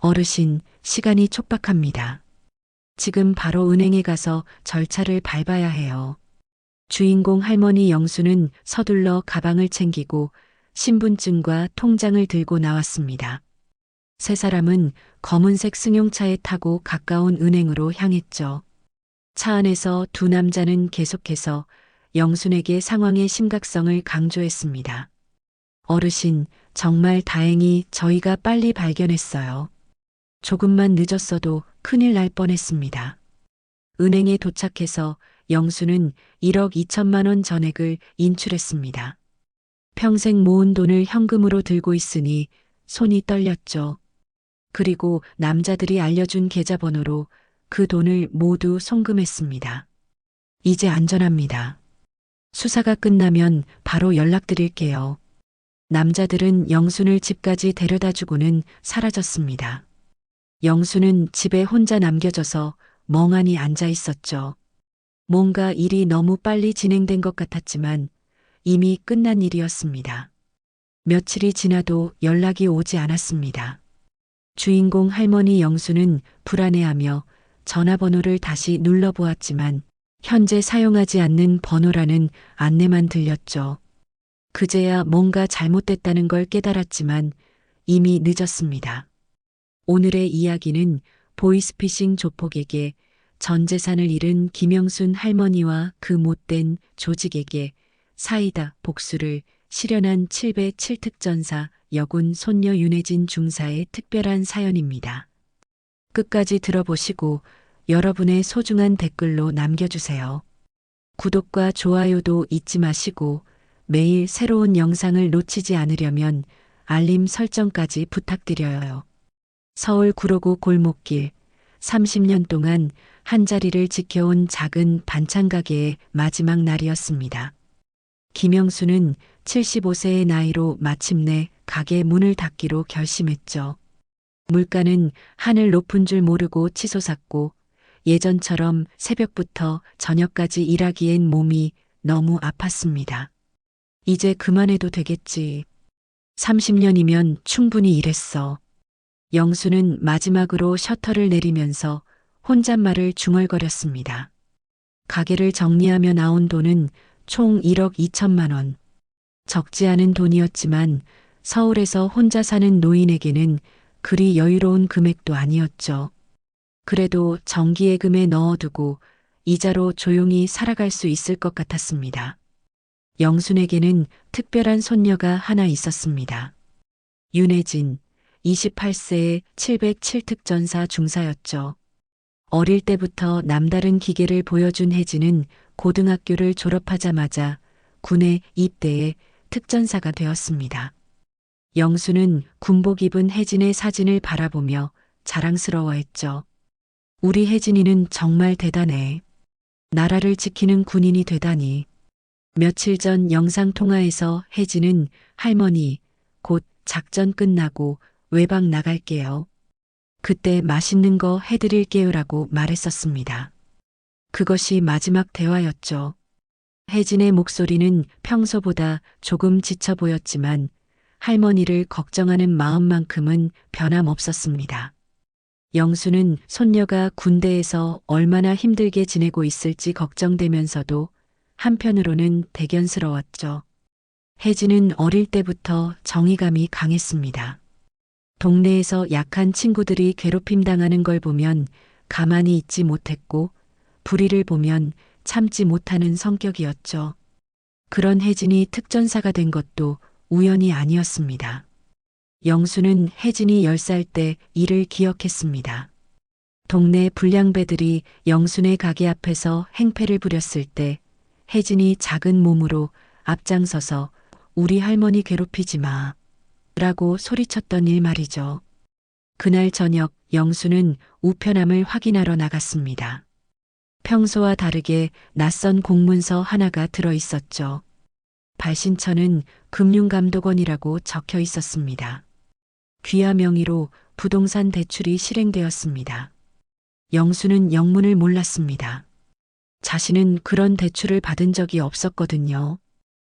어르신, 시간이 촉박합니다. 지금 바로 은행에 가서 절차를 밟아야 해요. 주인공 할머니 영수는 서둘러 가방을 챙기고 신분증과 통장을 들고 나왔습니다. 세 사람은 검은색 승용차에 타고 가까운 은행으로 향했죠. 차 안에서 두 남자는 계속해서 영순에게 상황의 심각성을 강조했습니다. 어르신, 정말 다행히 저희가 빨리 발견했어요. 조금만 늦었어도 큰일 날 뻔했습니다. 은행에 도착해서 영수는 1억 2천만 원 전액을 인출했습니다. 평생 모은 돈을 현금으로 들고 있으니 손이 떨렸죠. 그리고 남자들이 알려준 계좌번호로 그 돈을 모두 송금했습니다. 이제 안전합니다. 수사가 끝나면 바로 연락드릴게요. 남자들은 영순을 집까지 데려다 주고는 사라졌습니다. 영수는 집에 혼자 남겨져서 멍하니 앉아 있었죠. 뭔가 일이 너무 빨리 진행된 것 같았지만 이미 끝난 일이었습니다. 며칠이 지나도 연락이 오지 않았습니다. 주인공 할머니 영수는 불안해하며 전화번호를 다시 눌러보았지만 현재 사용하지 않는 번호라는 안내만 들렸죠. 그제야 뭔가 잘못됐다는 걸 깨달았지만 이미 늦었습니다. 오늘의 이야기는 보이스피싱 조폭에게 전 재산을 잃은 김영순 할머니와 그 못된 조직에게 사이다 복수를 실현한 707특전사 여군 손녀 윤혜진 중사의 특별한 사연입니다. 끝까지 들어보시고 여러분의 소중한 댓글로 남겨주세요. 구독과 좋아요도 잊지 마시고 매일 새로운 영상을 놓치지 않으려면 알림 설정까지 부탁드려요. 서울 구로구 골목길 30년 동안 한자리를 지켜온 작은 반찬 가게의 마지막 날이었습니다. 김영수는 75세의 나이로 마침내 가게 문을 닫기로 결심했죠. 물가는 하늘 높은 줄 모르고 치솟았고 예전처럼 새벽부터 저녁까지 일하기엔 몸이 너무 아팠습니다. 이제 그만해도 되겠지. 30년이면 충분히 일했어. 영수는 마지막으로 셔터를 내리면서 혼잣말을 중얼거렸습니다. 가게를 정리하며 나온 돈은 총 1억 2천만 원. 적지 않은 돈이었지만 서울에서 혼자 사는 노인에게는 그리 여유로운 금액도 아니었죠. 그래도 정기예금에 넣어두고 이자로 조용히 살아갈 수 있을 것 같았습니다. 영순에게는 특별한 손녀가 하나 있었습니다. 윤혜진, 28세의 707특전사 중사였죠. 어릴 때부터 남다른 기계를 보여준 혜진은 고등학교를 졸업하자마자 군에 입대해 특전사가 되었습니다. 영수는 군복 입은 혜진의 사진을 바라보며 자랑스러워했죠. 우리 혜진이는 정말 대단해. 나라를 지키는 군인이 되다니. 며칠 전 영상통화에서 혜진은 할머니, 곧 작전 끝나고 외박 나갈게요. 그때 맛있는 거 해드릴게요라고 말했었습니다. 그것이 마지막 대화였죠. 혜진의 목소리는 평소보다 조금 지쳐 보였지만 할머니를 걱정하는 마음만큼은 변함없었습니다. 영수는 손녀가 군대에서 얼마나 힘들게 지내고 있을지 걱정되면서도 한편으로는 대견스러웠죠. 혜진은 어릴 때부터 정의감이 강했습니다. 동네에서 약한 친구들이 괴롭힘 당하는 걸 보면 가만히 있지 못했고 불의를 보면 참지 못하는 성격이었죠. 그런 혜진이 특전사가 된 것도 우연이 아니었습니다. 영수는 혜진이 10살 때 일을 기억했습니다. 동네 불량배들이 영순의 가게 앞에서 행패를 부렸을 때 혜진이 작은 몸으로 앞장서서 우리 할머니 괴롭히지 마 라고 소리쳤던 일 말이죠. 그날 저녁 영수는 우편함을 확인하러 나갔습니다. 평소와 다르게 낯선 공문서 하나가 들어 있었죠. 발신처는 금융감독원이라고 적혀 있었습니다. 귀하 명의로 부동산 대출이 실행되었습니다. 영수는 영문을 몰랐습니다. 자신은 그런 대출을 받은 적이 없었거든요.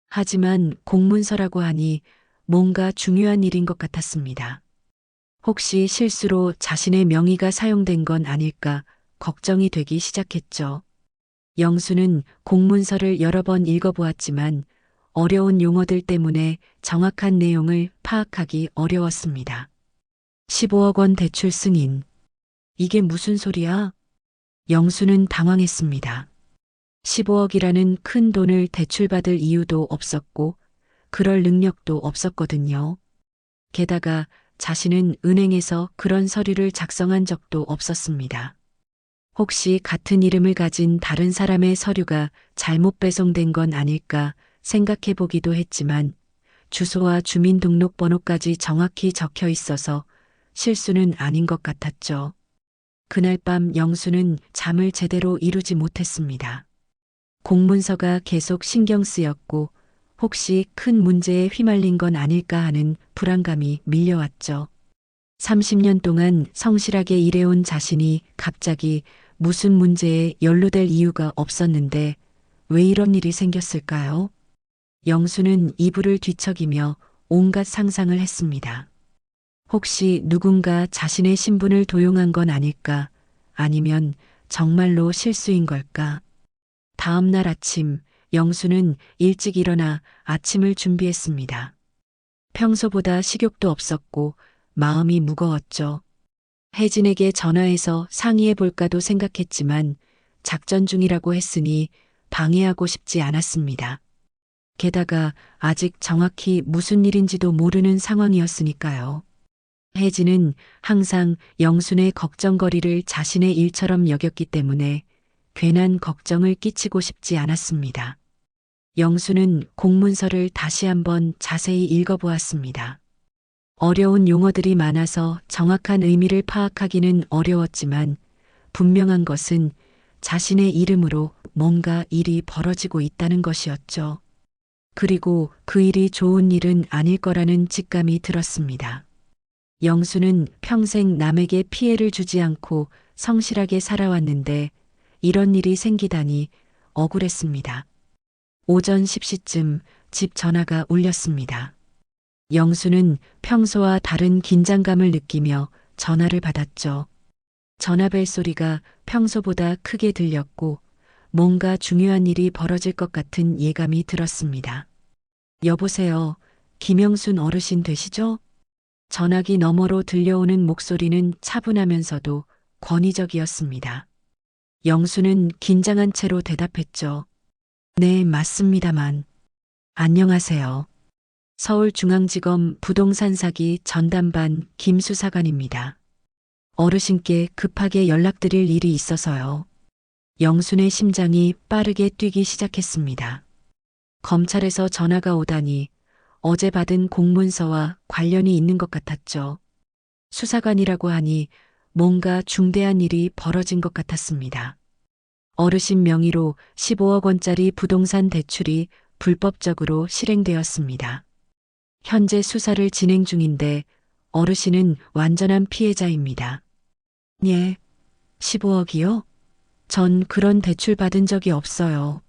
하지만 공문서라고 하니 뭔가 중요한 일인 것 같았습니다. 혹시 실수로 자신의 명의가 사용된 건 아닐까 걱정이 되기 시작했죠. 영수는 공문서를 여러 번 읽어보았지만 어려운 용어들 때문에 정확한 내용을 파악하기 어려웠습니다. 15억 원 대출 승인. 이게 무슨 소리야? 영수는 당황했습니다. 15억이라는 큰 돈을 대출받을 이유도 없었고 그럴 능력도 없었거든요. 게다가 자신은 은행에서 그런 서류를 작성한 적도 없었습니다. 혹시 같은 이름을 가진 다른 사람의 서류가 잘못 배송된 건 아닐까 생각해 보기도 했지만 주소와 주민등록번호까지 정확히 적혀 있어서 실수는 아닌 것 같았죠. 그날 밤 영수는 잠을 제대로 이루지 못했습니다. 공문서가 계속 신경 쓰였고 혹시 큰 문제에 휘말린 건 아닐까 하는 불안감이 밀려왔죠. 30년 동안 성실하게 일해온 자신이 갑자기 무슨 문제에 연루될 이유가 없었는데 왜 이런 일이 생겼을까요? 영수는 이불을 뒤척이며 온갖 상상을 했습니다. 혹시 누군가 자신의 신분을 도용한 건 아닐까? 아니면 정말로 실수인 걸까? 다음 날 아침, 영수는 일찍 일어나 아침을 준비했습니다. 평소보다 식욕도 없었고 마음이 무거웠죠. 혜진에게 전화해서 상의해 볼까도 생각했지만 작전 중이라고 했으니 방해하고 싶지 않았습니다. 게다가 아직 정확히 무슨 일인지도 모르는 상황이었으니까요. 혜진은 항상 영순의 걱정거리를 자신의 일처럼 여겼기 때문에 괜한 걱정을 끼치고 싶지 않았습니다. 영수는 공문서를 다시 한번 자세히 읽어보았습니다. 어려운 용어들이 많아서 정확한 의미를 파악하기는 어려웠지만 분명한 것은 자신의 이름으로 뭔가 일이 벌어지고 있다는 것이었죠. 그리고 그 일이 좋은 일은 아닐 거라는 직감이 들었습니다. 영수는 평생 남에게 피해를 주지 않고 성실하게 살아왔는데 이런 일이 생기다니 억울했습니다. 오전 10시쯤 집 전화가 울렸습니다. 영수는 평소와 다른 긴장감을 느끼며 전화를 받았죠. 전화벨 소리가 평소보다 크게 들렸고 뭔가 중요한 일이 벌어질 것 같은 예감이 들었습니다. 여보세요. 김영순 어르신 되시죠? 전화기 너머로 들려오는 목소리는 차분하면서도 권위적이었습니다. 영수는 긴장한 채로 대답했죠. 네, 맞습니다만. 안녕하세요. 서울중앙지검 부동산 사기 전담반 김수사관입니다. 어르신께 급하게 연락드릴 일이 있어서요. 영순의 심장이 빠르게 뛰기 시작했습니다. 검찰에서 전화가 오다니 어제 받은 공문서와 관련이 있는 것 같았죠. 수사관이라고 하니 뭔가 중대한 일이 벌어진 것 같았습니다. 어르신 명의로 15억 원짜리 부동산 대출이 불법적으로 실행되었습니다. 현재 수사를 진행 중인데 어르신은 완전한 피해자입니다. 예, 15억이요? 전 그런 대출 받은 적이 없어요.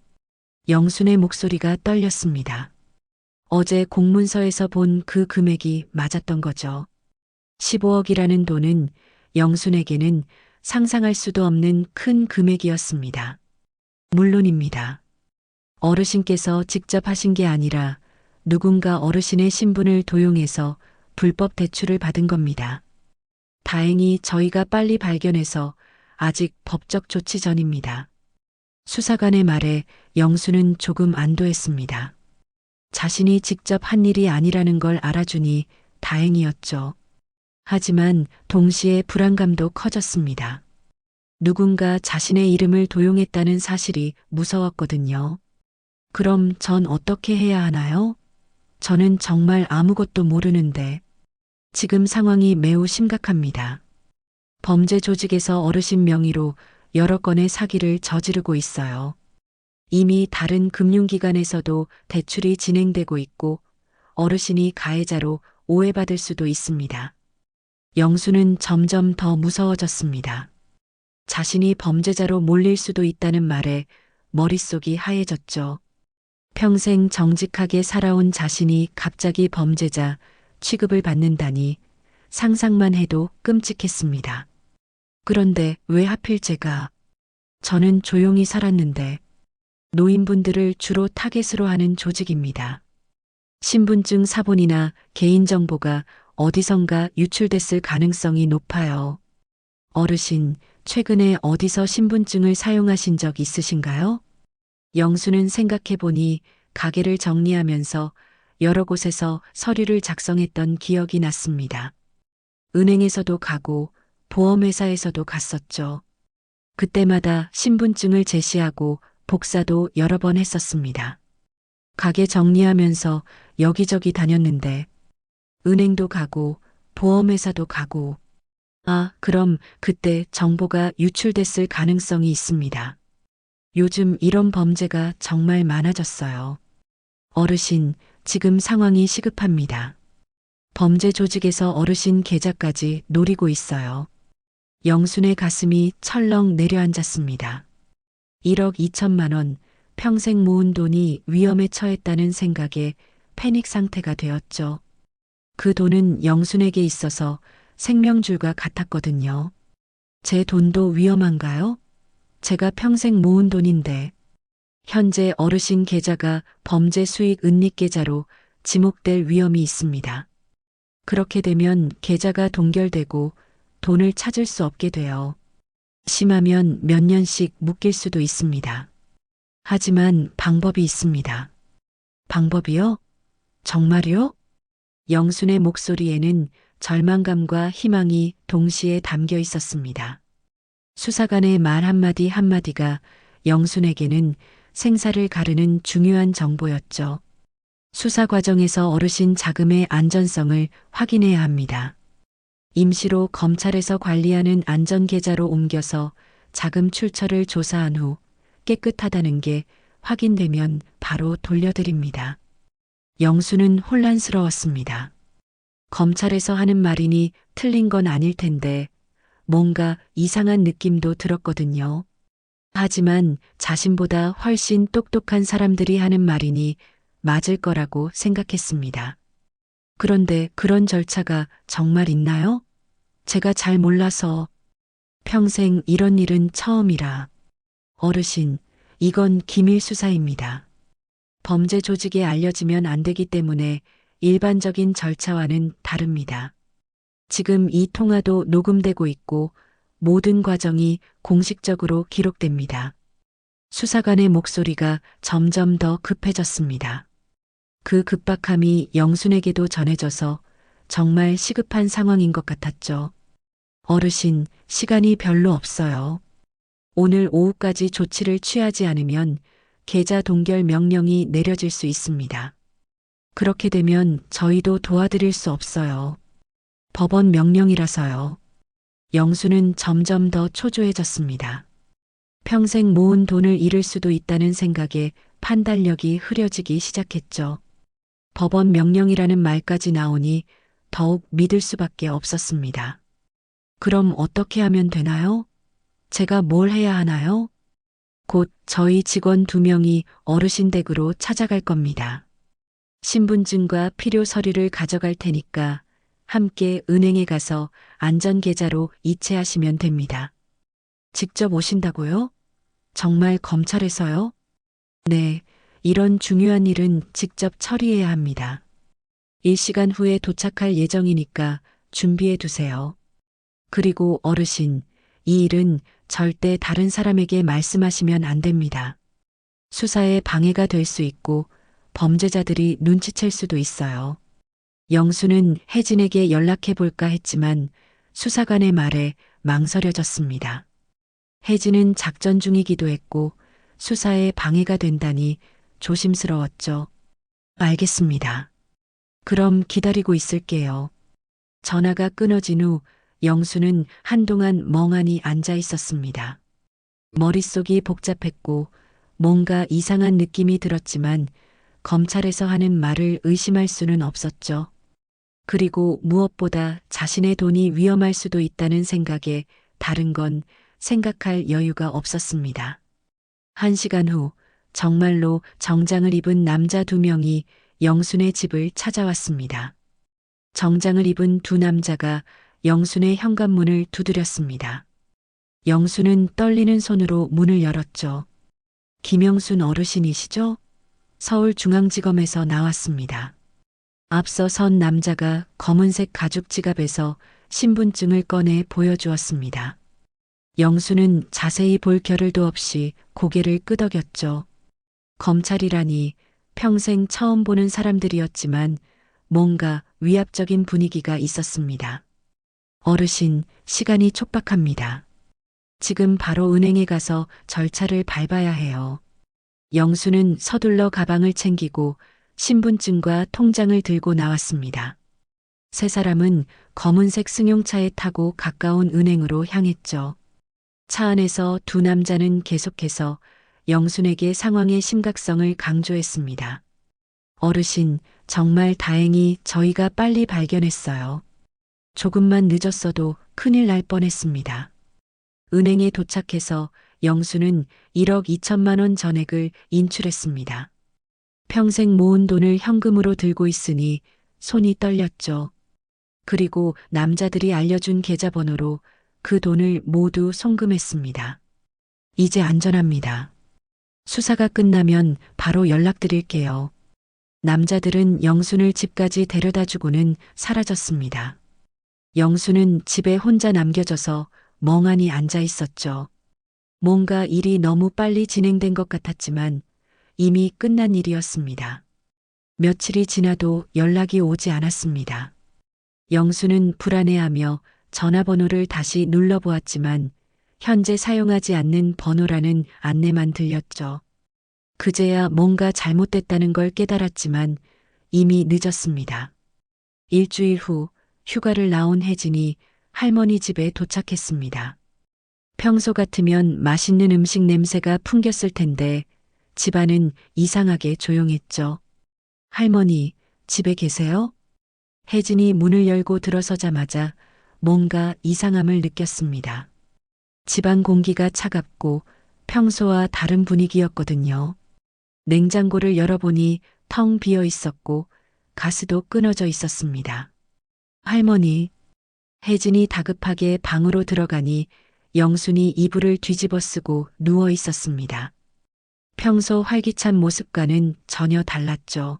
영순의 목소리가 떨렸습니다. 어제 공문서에서 본 그 금액이 맞았던 거죠. 15억이라는 돈은 영순에게는 상상할 수도 없는 큰 금액이었습니다. 물론입니다. 어르신께서 직접 하신 게 아니라 누군가 어르신의 신분을 도용해서 불법 대출을 받은 겁니다. 다행히 저희가 빨리 발견해서 아직 법적 조치 전입니다. 수사관의 말에 영수는 조금 안도했습니다. 자신이 직접 한 일이 아니라는 걸 알아주니 다행이었죠. 하지만 동시에 불안감도 커졌습니다. 누군가 자신의 이름을 도용했다는 사실이 무서웠거든요. 그럼 전 어떻게 해야 하나요? 저는 정말 아무것도 모르는데 지금 상황이 매우 심각합니다. 범죄 조직에서 어르신 명의로 여러 건의 사기를 저지르고 있어요. 이미 다른 금융기관에서도 대출이 진행되고 있고 어르신이 가해자로 오해받을 수도 있습니다. 영수는 점점 더 무서워졌습니다. 자신이 범죄자로 몰릴 수도 있다는 말에 머릿속이 하얘졌죠. 평생 정직하게 살아온 자신이 갑자기 범죄자 취급을 받는다니 상상만 해도 끔찍했습니다. 그런데 왜 하필 제가? 저는 조용히 살았는데 노인분들을 주로 타겟으로 하는 조직입니다. 신분증 사본이나 개인정보가 어디선가 유출됐을 가능성이 높아요. 어르신, 최근에 어디서 신분증을 사용하신 적 있으신가요? 영수는 생각해보니 가게를 정리하면서 여러 곳에서 서류를 작성했던 기억이 났습니다. 은행에서도 가고 보험회사에서도 갔었죠. 그때마다 신분증을 제시하고 복사도 여러 번 했었습니다. 가게 정리하면서 여기저기 다녔는데 은행도 가고 보험회사도 가고 그럼 그때 정보가 유출됐을 가능성이 있습니다. 요즘 이런 범죄가 정말 많아졌어요. 어르신, 지금 상황이 시급합니다. 범죄 조직에서 어르신 계좌까지 노리고 있어요. 영순의 가슴이 철렁 내려앉았습니다. 1억 2천만 원, 평생 모은 돈이 위험에 처했다는 생각에 패닉 상태가 되었죠. 그 돈은 영순에게 있어서 생명줄과 같았거든요. 제 돈도 위험한가요? 제가 평생 모은 돈인데. 현재 어르신 계좌가 범죄 수익 은닉 계좌로 지목될 위험이 있습니다. 그렇게 되면 계좌가 동결되고 돈을 찾을 수 없게 돼요. 심하면 몇 년씩 묶일 수도 있습니다. 하지만 방법이 있습니다. 방법이요? 정말요? 영순의 목소리에는 절망감과 희망이 동시에 담겨 있었습니다. 수사관의 말 한마디 한마디가 영순에게는 생사를 가르는 중요한 정보였죠. 수사 과정에서 어르신 자금의 안전성을 확인해야 합니다. 임시로 검찰에서 관리하는 안전계좌로 옮겨서 자금 출처를 조사한 후 깨끗하다는 게 확인되면 바로 돌려드립니다. 영수는 혼란스러웠습니다. 검찰에서 하는 말이니 틀린 건 아닐 텐데 뭔가 이상한 느낌도 들었거든요. 하지만 자신보다 훨씬 똑똑한 사람들이 하는 말이니 맞을 거라고 생각했습니다. 그런데 그런 절차가 정말 있나요? 제가 잘 몰라서. 평생 이런 일은 처음이라. 어르신, 이건 기밀 수사입니다. 범죄 조직에 알려지면 안 되기 때문에 일반적인 절차와는 다릅니다. 지금 이 통화도 녹음되고 있고 모든 과정이 공식적으로 기록됩니다. 수사관의 목소리가 점점 더 급해졌습니다. 그 급박함이 영순에게도 전해져서 정말 시급한 상황인 것 같았죠. 어르신, 시간이 별로 없어요. 오늘 오후까지 조치를 취하지 않으면 계좌 동결 명령이 내려질 수 있습니다. 그렇게 되면 저희도 도와드릴 수 없어요. 법원 명령이라서요. 영수는 점점 더 초조해졌습니다. 평생 모은 돈을 잃을 수도 있다는 생각에 판단력이 흐려지기 시작했죠. 법원 명령이라는 말까지 나오니 더욱 믿을 수밖에 없었습니다. 그럼 어떻게 하면 되나요? 제가 뭘 해야 하나요? 곧 저희 직원 2명이 어르신 댁으로 찾아갈 겁니다. 신분증과 필요 서류를 가져갈 테니까 함께 은행에 가서 안전계좌로 이체하시면 됩니다. 직접 오신다고요? 정말 검찰에서요? 네, 이런 중요한 일은 직접 처리해야 합니다. 1시간 후에 도착할 예정이니까 준비해 두세요. 그리고 어르신, 이 일은 절대 다른 사람에게 말씀하시면 안 됩니다. 수사에 방해가 될 수 있고 범죄자들이 눈치챌 수도 있어요. 영수는 혜진에게 연락해 볼까 했지만 수사관의 말에 망설여졌습니다. 혜진은 작전 중이기도 했고 수사에 방해가 된다니 조심스러웠죠. 알겠습니다. 그럼 기다리고 있을게요. 전화가 끊어진 후 영수는 한동안 멍하니 앉아 있었습니다. 머릿속이 복잡했고 뭔가 이상한 느낌이 들었지만 검찰에서 하는 말을 의심할 수는 없었죠. 그리고 무엇보다 자신의 돈이 위험할 수도 있다는 생각에 다른 건 생각할 여유가 없었습니다. 1시간 후 정말로 정장을 입은 남자 2명이 영순의 집을 찾아왔습니다. 정장을 입은 두 남자가 영순의 현관문을 두드렸습니다. 영순은 떨리는 손으로 문을 열었죠. 김영순 어르신이시죠? 서울중앙지검에서 나왔습니다. 앞서 선 남자가 검은색 가죽 지갑에서 신분증을 꺼내 보여주었습니다. 영수는 자세히 볼 겨를도 없이 고개를 끄덕였죠. 검찰이라니 평생 처음 보는 사람들이었지만 뭔가 위압적인 분위기가 있었습니다. 어르신, 시간이 촉박합니다. 지금 바로 은행에 가서 절차를 밟아야 해요. 영수는 서둘러 가방을 챙기고 신분증과 통장을 들고 나왔습니다. 세 사람은 검은색 승용차에 타고 가까운 은행으로 향했죠. 차 안에서 두 남자는 계속해서 영순에게 상황의 심각성을 강조했습니다. 어르신, 정말 다행히 저희가 빨리 발견했어요. 조금만 늦었어도 큰일 날 뻔했습니다. 은행에 도착해서 영수는 1억 2천만 원 전액을 인출했습니다. 평생 모은 돈을 현금으로 들고 있으니 손이 떨렸죠. 그리고 남자들이 알려준 계좌번호로 그 돈을 모두 송금했습니다. 이제 안전합니다. 수사가 끝나면 바로 연락드릴게요. 남자들은 영순을 집까지 데려다 주고는 사라졌습니다. 영순은 집에 혼자 남겨져서 멍하니 앉아 있었죠. 뭔가 일이 너무 빨리 진행된 것 같았지만 이미 끝난 일이었습니다. 며칠이 지나도 연락이 오지 않았습니다. 영수는 불안해하며 전화번호를 다시 눌러보았지만 현재 사용하지 않는 번호라는 안내만 들렸죠. 그제야 뭔가 잘못됐다는 걸 깨달았지만 이미 늦었습니다. 일주일 후 휴가를 나온 혜진이 할머니 집에 도착했습니다. 평소 같으면 맛있는 음식 냄새가 풍겼을 텐데 집안은 이상하게 조용했죠. 할머니, 집에 계세요? 혜진이 문을 열고 들어서자마자 뭔가 이상함을 느꼈습니다. 집안 공기가 차갑고 평소와 다른 분위기였거든요. 냉장고를 열어보니 텅 비어 있었고 가스도 끊어져 있었습니다. 할머니, 혜진이 다급하게 방으로 들어가니 영순이 이불을 뒤집어 쓰고 누워 있었습니다. 평소 활기찬 모습과는 전혀 달랐죠.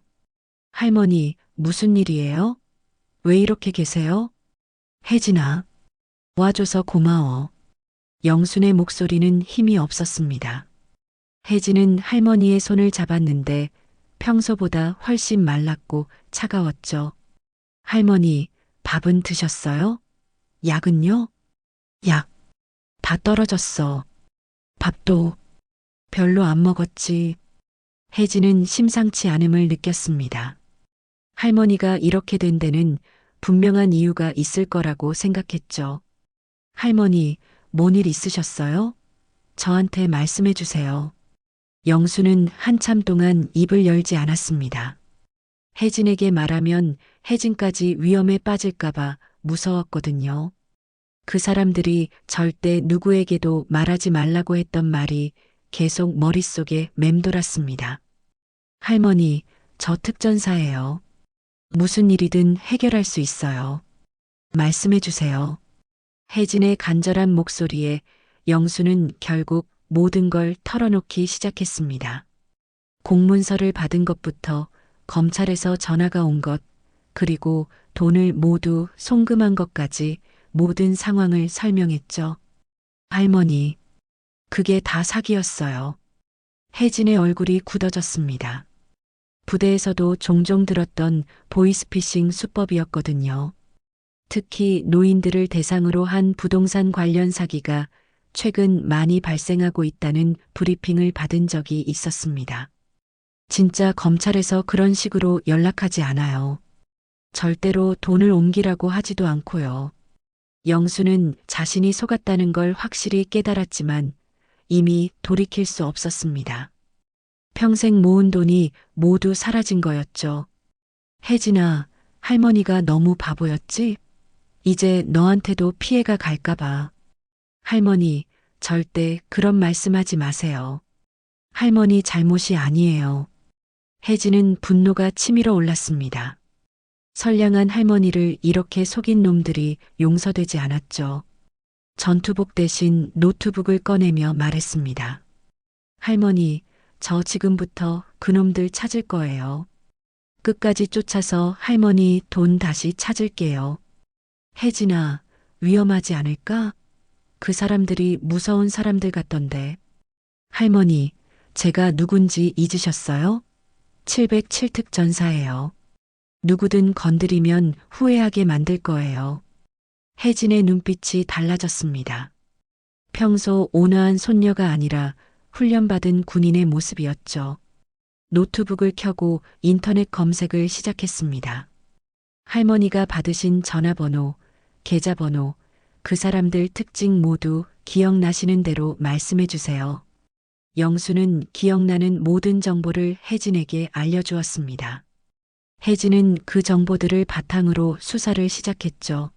할머니, 무슨 일이에요? 왜 이렇게 계세요? 혜진아, 와줘서 고마워. 영순의 목소리는 힘이 없었습니다. 혜진은 할머니의 손을 잡았는데 평소보다 훨씬 말랐고 차가웠죠. 할머니, 밥은 드셨어요? 약은요? 약, 다 떨어졌어. 밥도 별로 안 먹었지. 혜진은 심상치 않음을 느꼈습니다. 할머니가 이렇게 된 데는 분명한 이유가 있을 거라고 생각했죠. 할머니, 뭔 일 있으셨어요? 저한테 말씀해 주세요. 영수는 한참 동안 입을 열지 않았습니다. 혜진에게 말하면 혜진까지 위험에 빠질까봐 무서웠거든요. 그 사람들이 절대 누구에게도 말하지 말라고 했던 말이 계속 머릿속에 맴돌았습니다. 할머니, 저 특전사예요. 무슨 일이든 해결할 수 있어요. 말씀해 주세요. 혜진의 간절한 목소리에 영수는 결국 모든 걸 털어놓기 시작했습니다. 공문서를 받은 것부터 검찰에서 전화가 온 것, 그리고 돈을 모두 송금한 것까지 모든 상황을 설명했죠. 할머니, 그게 다 사기였어요. 혜진의 얼굴이 굳어졌습니다. 부대에서도 종종 들었던 보이스피싱 수법이었거든요. 특히 노인들을 대상으로 한 부동산 관련 사기가 최근 많이 발생하고 있다는 브리핑을 받은 적이 있었습니다. 진짜 검찰에서 그런 식으로 연락하지 않아요. 절대로 돈을 옮기라고 하지도 않고요. 영수는 자신이 속았다는 걸 확실히 깨달았지만 이미 돌이킬 수 없었습니다. 평생 모은 돈이 모두 사라진 거였죠. 혜진아, 할머니가 너무 바보였지? 이제 너한테도 피해가 갈까봐. 할머니, 절대 그런 말씀하지 마세요. 할머니 잘못이 아니에요. 혜진은 분노가 치밀어 올랐습니다. 선량한 할머니를 이렇게 속인 놈들이 용서되지 않았죠. 전투복 대신 노트북을 꺼내며 말했습니다. 할머니, 저 지금부터 그놈들 찾을 거예요. 끝까지 쫓아서 할머니 돈 다시 찾을게요. 혜진아, 위험하지 않을까? 그 사람들이 무서운 사람들 같던데. 할머니, 제가 누군지 잊으셨어요? 707특 전사예요. 누구든 건드리면 후회하게 만들 거예요. 혜진의 눈빛이 달라졌습니다. 평소 온화한 손녀가 아니라 훈련받은 군인의 모습이었죠. 노트북을 켜고 인터넷 검색을 시작했습니다. 할머니가 받으신 전화번호, 계좌번호, 그 사람들 특징 모두 기억나시는 대로 말씀해 주세요. 영수는 기억나는 모든 정보를 혜진에게 알려주었습니다. 혜진은 그 정보들을 바탕으로 수사를 시작했죠.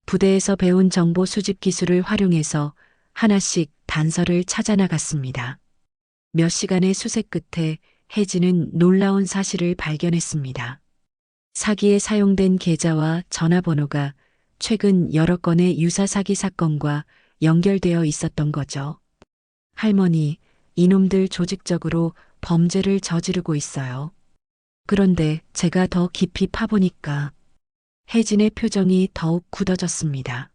부대에서 배운 정보 수집 기술을 활용해서 하나씩 단서를 찾아나갔습니다. 몇 시간의 수색 끝에 혜진은 놀라운 사실을 발견했습니다. 사기에 사용된 계좌와 전화번호가 최근 여러 건의 유사 사기 사건과 연결되어 있었던 거죠. 할머니, 이놈들 조직적으로 범죄를 저지르고 있어요. 그런데 제가 더 깊이 파보니까 혜진의 표정이 더욱 굳어졌습니다.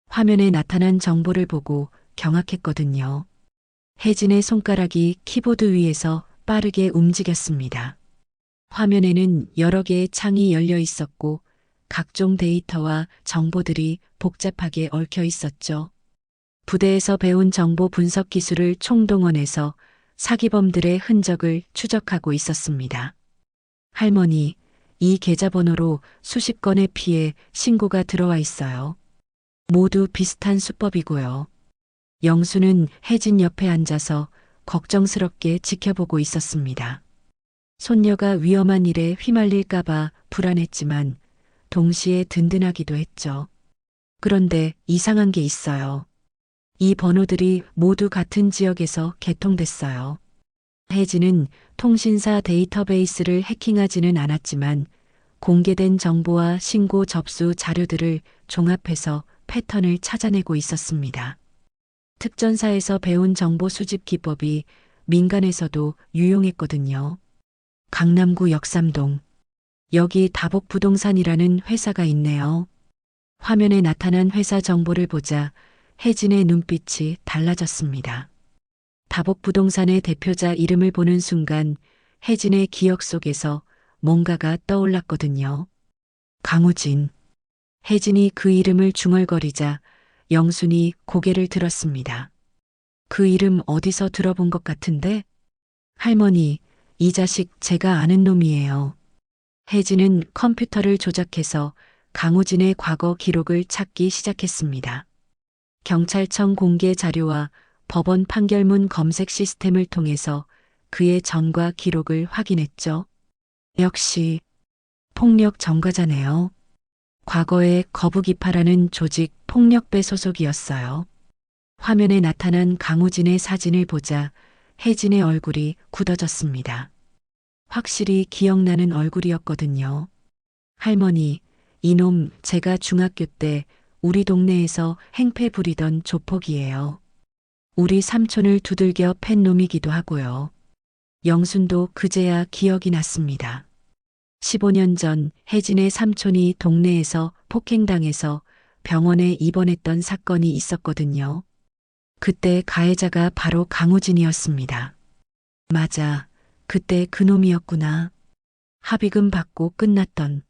화면에 나타난 정보를 보고 경악했거든요. 혜진의 손가락이 키보드 위에서 빠르게 움직였습니다. 화면에는 여러 개의 창이 열려 있었고 각종 데이터와 정보들이 복잡하게 얽혀 있었죠. 부대에서 배운 정보 분석 기술을 총동원해서 사기범들의 흔적을 추적하고 있었습니다. 할머니, 이 계좌번호로 수십 건의 피해 신고가 들어와 있어요. 모두 비슷한 수법이고요. 영수는 혜진 옆에 앉아서 걱정스럽게 지켜보고 있었습니다. 손녀가 위험한 일에 휘말릴까봐 불안했지만 동시에 든든하기도 했죠. 그런데 이상한 게 있어요. 이 번호들이 모두 같은 지역에서 개통됐어요. 혜진은 통신사 데이터베이스를 해킹하지는 않았지만 공개된 정보와 신고 접수 자료들을 종합해서 패턴을 찾아내고 있었습니다. 특전사에서 배운 정보 수집 기법이 민간에서도 유용했거든요. 강남구 역삼동. 여기 다복부동산이라는 회사가 있네요. 화면에 나타난 회사 정보를 보자 혜진의 눈빛이 달라졌습니다. 다복부동산의 대표자 이름을 보는 순간 혜진의 기억 속에서 뭔가가 떠올랐거든요. 강우진. 혜진이 그 이름을 중얼거리자 영순이 고개를 들었습니다. 그 이름 어디서 들어본 것 같은데? 할머니, 이 자식 제가 아는 놈이에요. 혜진은 컴퓨터를 조작해서 강우진의 과거 기록을 찾기 시작했습니다. 경찰청 공개 자료와 법원 판결문 검색 시스템을 통해서 그의 전과 기록을 확인했죠. 역시 폭력 전과자네요. 과거에 거북이파라는 조직 폭력배 소속이었어요. 화면에 나타난 강우진의 사진을 보자 혜진의 얼굴이 굳어졌습니다. 확실히 기억나는 얼굴이었거든요. 할머니, 이놈 제가 중학교 때 우리 동네에서 행패 부리던 조폭이에요. 우리 삼촌을 두들겨 팬 놈이기도 하고요. 영순도 그제야 기억이 났습니다. 15년 전 혜진의 삼촌이 동네에서 폭행당해서 병원에 입원했던 사건이 있었거든요. 그때 가해자가 바로 강우진이었습니다. 맞아, 그때 그놈이었구나. 합의금 받고 끝났던.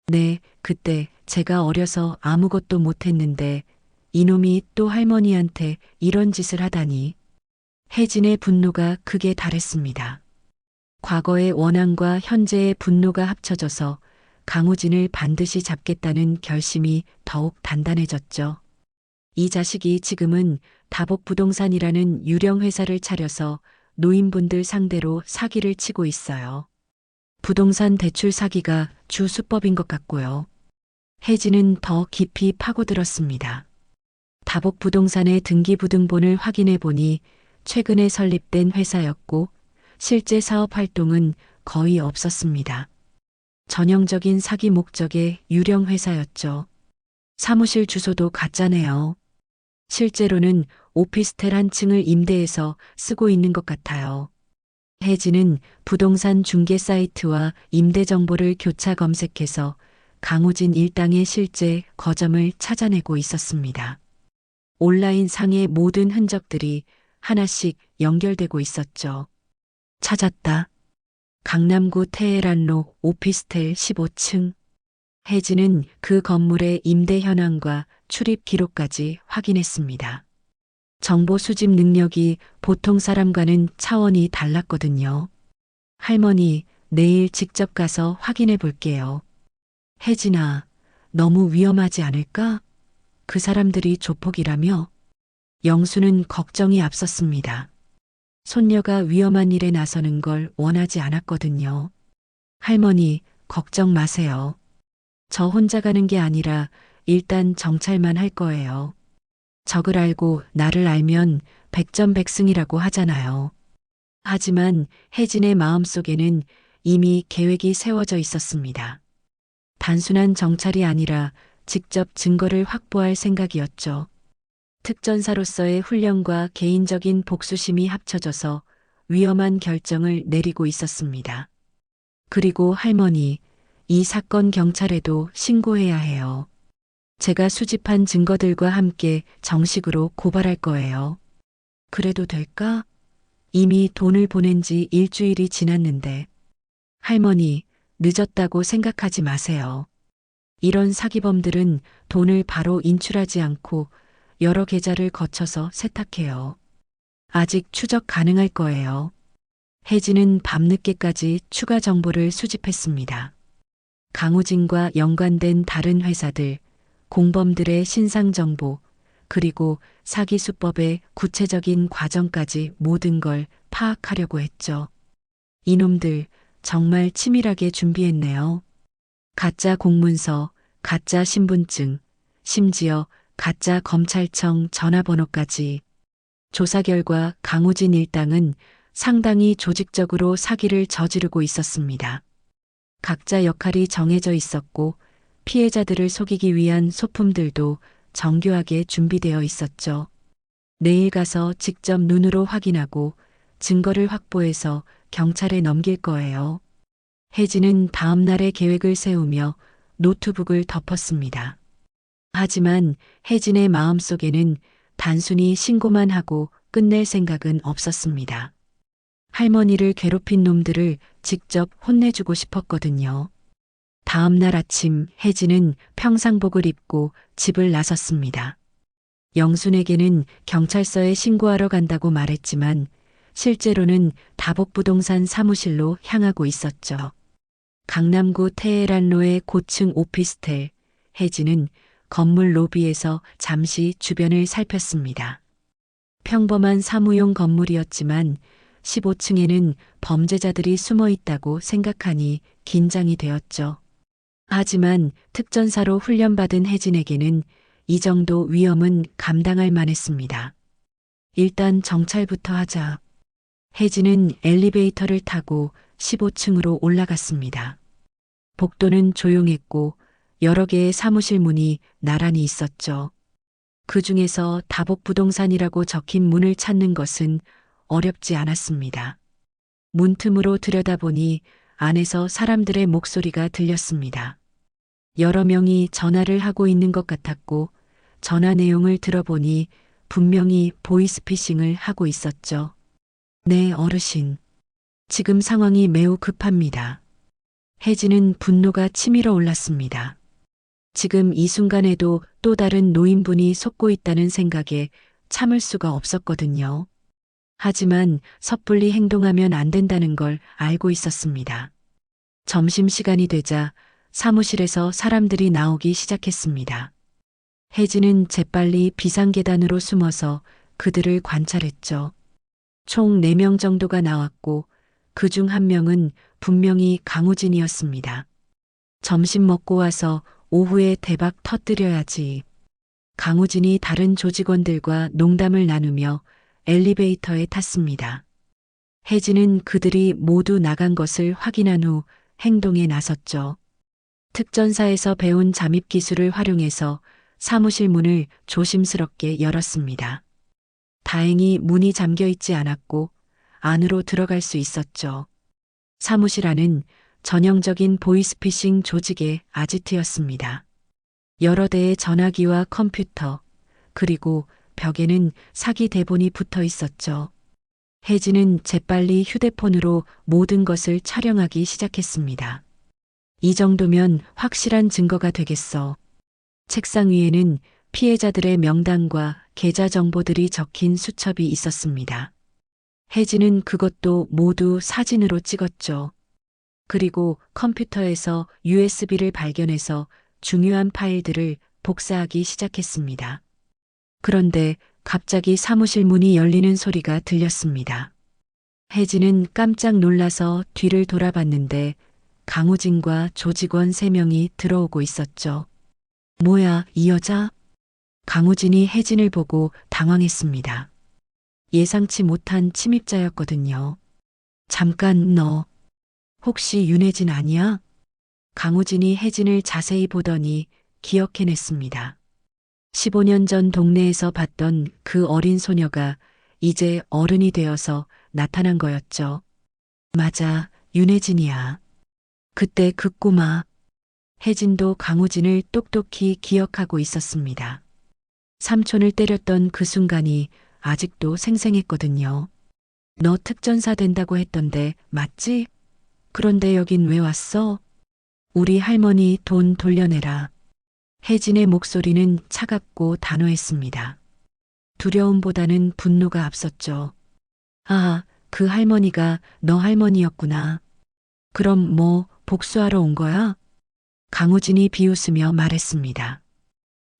네, 그때 제가 어려서 아무것도 못했는데 이놈이 또 할머니한테 이런 짓을 하다니. 혜진의 분노가 극에 달했습니다. 과거의 원한과 현재의 분노가 합쳐져서 강우진을 반드시 잡겠다는 결심이 더욱 단단해졌죠. 이 자식이 지금은 다복부동산이라는 유령 회사를 차려서 노인분들 상대로 사기를 치고 있어요. 부동산 대출 사기가 주 수법인 것 같고요. 혜진은 더 깊이 파고들었습니다. 다복부동산의 등기부등본을 확인해 보니 최근에 설립된 회사였고 실제 사업 활동은 거의 없었습니다. 전형적인 사기 목적의 유령 회사였죠. 사무실 주소도 가짜네요. 실제로는 오피스텔 한 층을 임대해서 쓰고 있는 것 같아요. 혜진은 부동산 중개 사이트와 임대 정보를 교차 검색해서 강우진 일당의 실제 거점을 찾아내고 있었습니다. 온라인 상의 모든 흔적들이 하나씩 연결되고 있었죠. 찾았다. 강남구 테헤란로 오피스텔 15층. 혜진은 그 건물의 임대 현황과 출입 기록까지 확인했습니다. 정보 수집 능력이 보통 사람과는 차원이 달랐거든요. 할머니, 내일 직접 가서 확인해 볼게요. 혜진아, 너무 위험하지 않을까? 그 사람들이 조폭이라며? 영수는 걱정이 앞섰습니다. 손녀가 위험한 일에 나서는 걸 원하지 않았거든요. 할머니, 걱정 마세요. 저 혼자 가는 게 아니라 일단 정찰만 할 거예요. 적을 알고 나를 알면 백전백승이라고 하잖아요. 하지만 혜진의 마음속에는 이미 계획이 세워져 있었습니다. 단순한 정찰이 아니라 직접 증거를 확보할 생각이었죠. 특전사로서의 훈련과 개인적인 복수심이 합쳐져서 위험한 결정을 내리고 있었습니다. 그리고 할머니, 이 사건 경찰에도 신고해야 해요. 제가 수집한 증거들과 함께 정식으로 고발할 거예요. 그래도 될까? 이미 돈을 보낸 지 일주일이 지났는데. 할머니, 늦었다고 생각하지 마세요. 이런 사기범들은 돈을 바로 인출하지 않고 여러 계좌를 거쳐서 세탁해요. 아직 추적 가능할 거예요. 혜진은 밤늦게까지 추가 정보를 수집했습니다. 강우진과 연관된 다른 회사들, 공범들의 신상 정보, 그리고 사기 수법의 구체적인 과정까지 모든 걸 파악하려고 했죠. 이놈들 정말 치밀하게 준비했네요. 가짜 공문서, 가짜 신분증, 심지어 가짜 검찰청 전화번호까지. 조사 결과 강우진 일당은 상당히 조직적으로 사기를 저지르고 있었습니다. 각자 역할이 정해져 있었고 피해자들을 속이기 위한 소품들도 정교하게 준비되어 있었죠. 내일 가서 직접 눈으로 확인하고 증거를 확보해서 경찰에 넘길 거예요. 혜진은 다음 날의 계획을 세우며 노트북을 덮었습니다. 하지만 혜진의 마음속에는 단순히 신고만 하고 끝낼 생각은 없었습니다. 할머니를 괴롭힌 놈들을 직접 혼내주고 싶었거든요. 다음 날 아침 혜진은 평상복을 입고 집을 나섰습니다. 영순에게는 경찰서에 신고하러 간다고 말했지만 실제로는 다복부동산 사무실로 향하고 있었죠. 강남구 테헤란로의 고층 오피스텔. 혜진은 건물 로비에서 잠시 주변을 살폈습니다. 평범한 사무용 건물이었지만 15층에는 범죄자들이 숨어 있다고 생각하니 긴장이 되었죠. 하지만 특전사로 훈련받은 혜진에게는 이 정도 위험은 감당할 만했습니다. 일단 정찰부터 하자. 혜진은 엘리베이터를 타고 15층으로 올라갔습니다. 복도는 조용했고 여러 개의 사무실 문이 나란히 있었죠. 그 중에서 다복부동산이라고 적힌 문을 찾는 것은 어렵지 않았습니다. 문틈으로 들여다보니 안에서 사람들의 목소리가 들렸습니다. 여러 명이 전화를 하고 있는 것 같았고 전화 내용을 들어보니 분명히 보이스피싱을 하고 있었죠. 네, 어르신. 지금 상황이 매우 급합니다. 혜진은 분노가 치밀어 올랐습니다. 지금 이 순간에도 또 다른 노인분이 속고 있다는 생각에 참을 수가 없었거든요. 하지만 섣불리 행동하면 안 된다는 걸 알고 있었습니다. 점심시간이 되자 사무실에서 사람들이 나오기 시작했습니다. 혜진은 재빨리 비상계단으로 숨어서 그들을 관찰했죠. 총 4명 정도가 나왔고 그중 1명은 분명히 강우진이었습니다. 점심 먹고 와서 오후에 대박 터뜨려야지. 강우진이 다른 조직원들과 농담을 나누며 엘리베이터에 탔습니다. 혜진은 그들이 모두 나간 것을 확인한 후 행동에 나섰죠. 특전사에서 배운 잠입 기술을 활용해서 사무실 문을 조심스럽게 열었습니다. 다행히 문이 잠겨 있지 않았고 안으로 들어갈 수 있었죠. 사무실 안은 전형적인 보이스피싱 조직의 아지트였습니다. 여러 대의 전화기와 컴퓨터, 그리고 벽에는 사기 대본이 붙어 있었죠. 혜진은 재빨리 휴대폰으로 모든 것을 촬영하기 시작했습니다. 이 정도면 확실한 증거가 되겠어. 책상 위에는 피해자들의 명단과 계좌 정보들이 적힌 수첩이 있었습니다. 혜진은 그것도 모두 사진으로 찍었죠. 그리고 컴퓨터에서 USB를 발견해서 중요한 파일들을 복사하기 시작했습니다. 그런데 갑자기 사무실 문이 열리는 소리가 들렸습니다. 혜진은 깜짝 놀라서 뒤를 돌아봤는데 강우진과 조직원 3명이 들어오고 있었죠. 뭐야, 이 여자? 강우진이 혜진을 보고 당황했습니다. 예상치 못한 침입자였거든요. 잠깐, 너 혹시 윤혜진 아니야? 강우진이 혜진을 자세히 보더니 기억해냈습니다. 15년 전 동네에서 봤던 그 어린 소녀가 이제 어른이 되어서 나타난 거였죠. 맞아, 윤혜진이야. 그때 그 꼬마. 혜진도 강우진을 똑똑히 기억하고 있었습니다. 삼촌을 때렸던 그 순간이 아직도 생생했거든요. 너 특전사 된다고 했던데 맞지? 그런데 여긴 왜 왔어? 우리 할머니 돈 돌려내라. 혜진의 목소리는 차갑고 단호했습니다. 두려움보다는 분노가 앞섰죠. 아, 그 할머니가 너 할머니였구나. 그럼 뭐 복수하러 온 거야? 강우진이 비웃으며 말했습니다.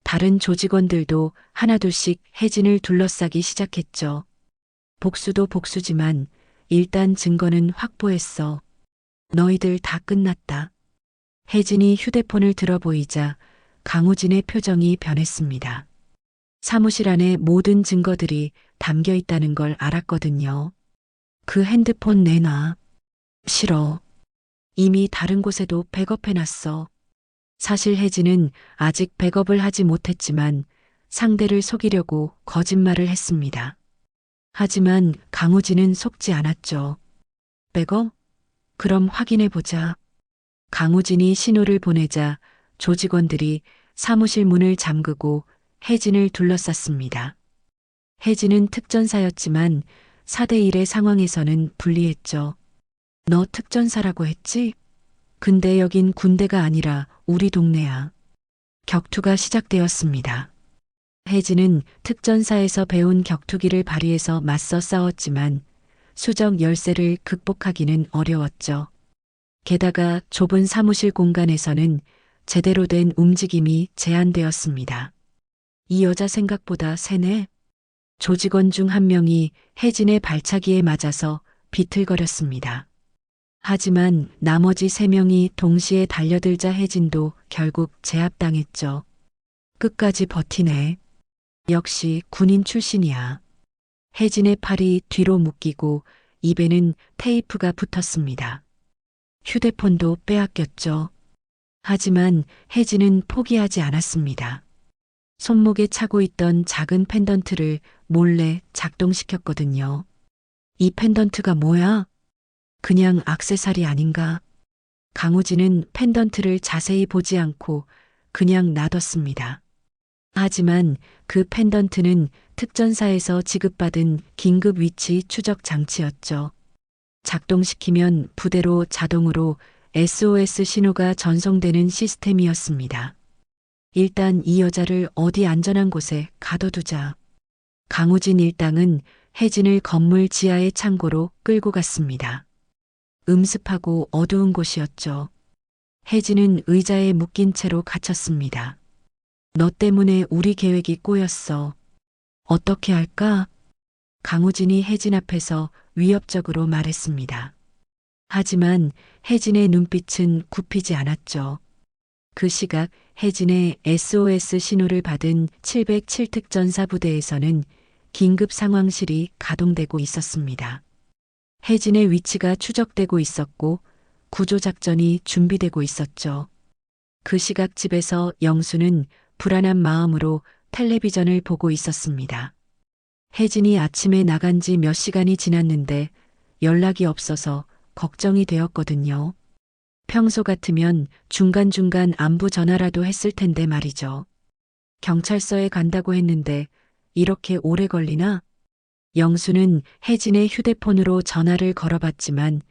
다른 조직원들도 하나둘씩 혜진을 둘러싸기 시작했죠. 복수도 복수지만 일단 증거는 확보했어. 너희들 다 끝났다. 혜진이 휴대폰을 들어보이자 강우진의 표정이 변했습니다. 사무실 안에 모든 증거들이 담겨 있다는 걸 알았거든요. 그 핸드폰 내놔. 싫어. 이미 다른 곳에도 백업해놨어. 사실 혜진은 아직 백업을 하지 못했지만 상대를 속이려고 거짓말을 했습니다. 하지만 강우진은 속지 않았죠. 백업? 그럼 확인해보자. 강우진이 신호를 보내자 조직원들이 사무실 문을 잠그고 혜진을 둘러쌌습니다. 혜진은 특전사였지만 4대1의 상황에서는 불리했죠. 너 특전사라고 했지? 근데 여긴 군대가 아니라 우리 동네야. 격투가 시작되었습니다. 혜진은 특전사에서 배운 격투기를 발휘해서 맞서 싸웠지만 수적 열세를 극복하기는 어려웠죠. 게다가 좁은 사무실 공간에서는 제대로 된 움직임이 제한되었습니다. 이 여자 생각보다 세네. 조직원 중 한 명이 혜진의 발차기에 맞아서 비틀거렸습니다. 하지만 나머지 3명이 동시에 달려들자 혜진도 결국 제압당했죠. 끝까지 버티네. 역시 군인 출신이야. 혜진의 팔이 뒤로 묶이고 입에는 테이프가 붙었습니다. 휴대폰도 빼앗겼죠. 하지만 혜진은 포기하지 않았습니다. 손목에 차고 있던 작은 펜던트를 몰래 작동시켰거든요. 이 펜던트가 뭐야? 그냥 액세서리 아닌가? 강우진은 펜던트를 자세히 보지 않고 그냥 놔뒀습니다. 하지만 그 펜던트는 특전사에서 지급받은 긴급 위치 추적 장치였죠. 작동시키면 부대로 자동으로 SOS 신호가 전송되는 시스템이었습니다. 일단 이 여자를 어디 안전한 곳에 가둬두자. 강우진 일당은 혜진을 건물 지하의 창고로 끌고 갔습니다. 음습하고 어두운 곳이었죠. 혜진은 의자에 묶인 채로 갇혔습니다. 너 때문에 우리 계획이 꼬였어. 어떻게 할까? 강우진이 혜진 앞에서 위협적으로 말했습니다. 하지만 혜진의 눈빛은 굽히지 않았죠. 그 시각 혜진의 SOS 신호를 받은 707 특전사 부대에서는 긴급 상황실이 가동되고 있었습니다. 혜진의 위치가 추적되고 있었고 구조작전이 준비되고 있었죠. 그 시각 집에서 영수는 불안한 마음으로 텔레비전을 보고 있었습니다. 혜진이 아침에 나간 지 몇 시간이 지났는데 연락이 없어서 걱정이 되었거든요. 평소 같으면 중간중간 안부 전화라도 했을 텐데 말이죠. 경찰서에 간다고 했는데 이렇게 오래 걸리나? 영수는 혜진의 휴대폰으로 전화를 걸어봤지만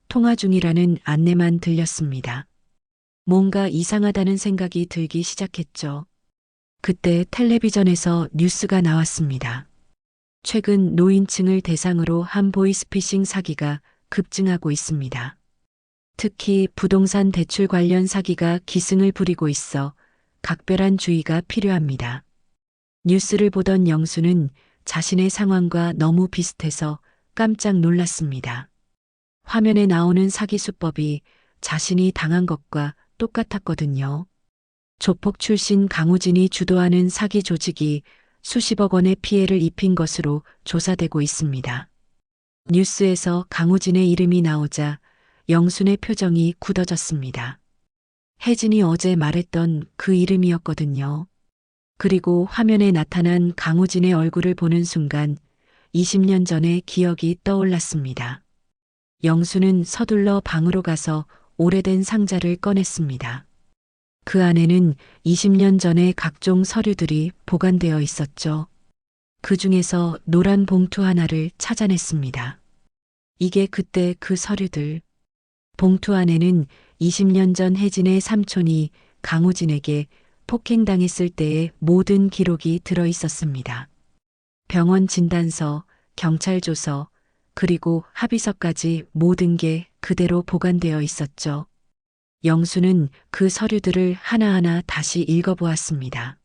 통화 중이라는 안내만 들렸습니다. 뭔가 이상하다는 생각이 들기 시작했죠. 그때 텔레비전에서 뉴스가 나왔습니다. 최근 노인층을 대상으로 한 보이스피싱 사기가 급증하고 있습니다. 특히 부동산 대출 관련 사기가 기승을 부리고 있어 각별한 주의가 필요합니다. 뉴스를 보던 영수는 자신의 상황과 너무 비슷해서 깜짝 놀랐습니다. 화면에 나오는 사기 수법이 자신이 당한 것과 똑같았거든요. 조폭 출신 강우진이 주도하는 사기 조직이 수십억 원의 피해를 입힌 것으로 조사되고 있습니다. 뉴스에서 강우진의 이름이 나오자 영순의 표정이 굳어졌습니다. 혜진이 어제 말했던 그 이름이었거든요. 그리고 화면에 나타난 강우진의 얼굴을 보는 순간 20년 전의 기억이 떠올랐습니다. 영수는 서둘러 방으로 가서 오래된 상자를 꺼냈습니다. 그 안에는 20년 전의 각종 서류들이 보관되어 있었죠. 그 중에서 노란 봉투 하나를 찾아냈습니다. 이게 그때 그 서류들. 봉투 안에는 20년 전 혜진의 삼촌이 강우진에게 폭행당했을 때의 모든 기록이 들어 있었습니다. 병원 진단서, 경찰 조서, 그리고 합의서까지 모든 게 그대로 보관되어 있었죠. 영수는 그 서류들을 하나하나 다시 읽어보았습니다.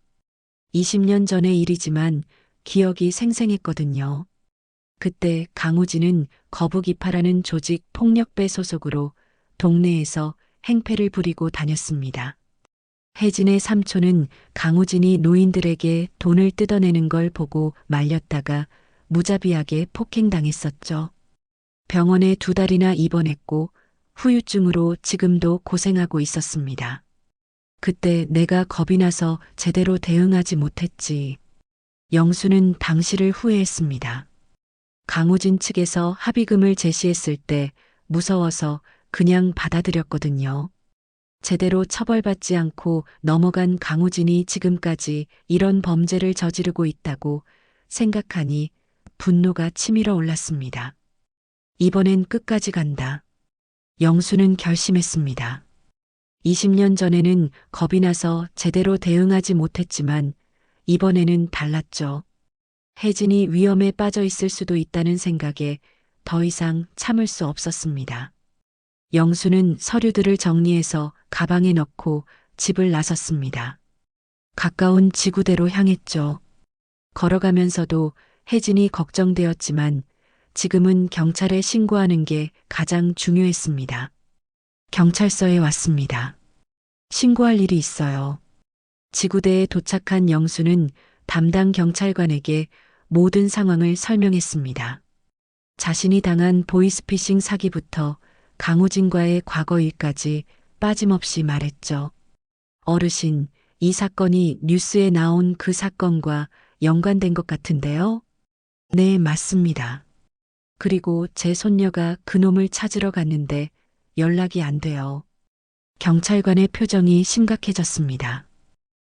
20년 전의 일이지만 기억이 생생했거든요. 그때 강우진은 거북이파라는 조직 폭력배 소속으로 동네에서 행패를 부리고 다녔습니다. 혜진의 삼촌은 강우진이 노인들에게 돈을 뜯어내는 걸 보고 말렸다가 무자비하게 폭행당했었죠. 병원에 2달이나 입원했고 후유증으로 지금도 고생하고 있었습니다. 그때 내가 겁이 나서 제대로 대응하지 못했지. 영수는 당시를 후회했습니다. 강우진 측에서 합의금을 제시했을 때 무서워서 그냥 받아들였거든요. 제대로 처벌받지 않고 넘어간 강우진이 지금까지 이런 범죄를 저지르고 있다고 생각하니 분노가 치밀어 올랐습니다. 이번엔 끝까지 간다. 영수는 결심했습니다. 20년 전에는 겁이 나서 제대로 대응하지 못했지만 이번에는 달랐죠. 혜진이 위험에 빠져 있을 수도 있다는 생각에 더 이상 참을 수 없었습니다. 영수는 서류들을 정리해서 가방에 넣고 집을 나섰습니다. 가까운 지구대로 향했죠. 걸어가면서도 혜진이 걱정되었지만 지금은 경찰에 신고하는 게 가장 중요했습니다. 경찰서에 왔습니다. 신고할 일이 있어요. 지구대에 도착한 영수는 담당 경찰관에게 모든 상황을 설명했습니다. 자신이 당한 보이스피싱 사기부터 강우진과의 과거 일까지 빠짐없이 말했죠. 어르신, 이 사건이 뉴스에 나온 그 사건과 연관된 것 같은데요? 네, 맞습니다. 그리고 제 손녀가 그놈을 찾으러 갔는데 연락이 안 돼요. 경찰관의 표정이 심각해졌습니다.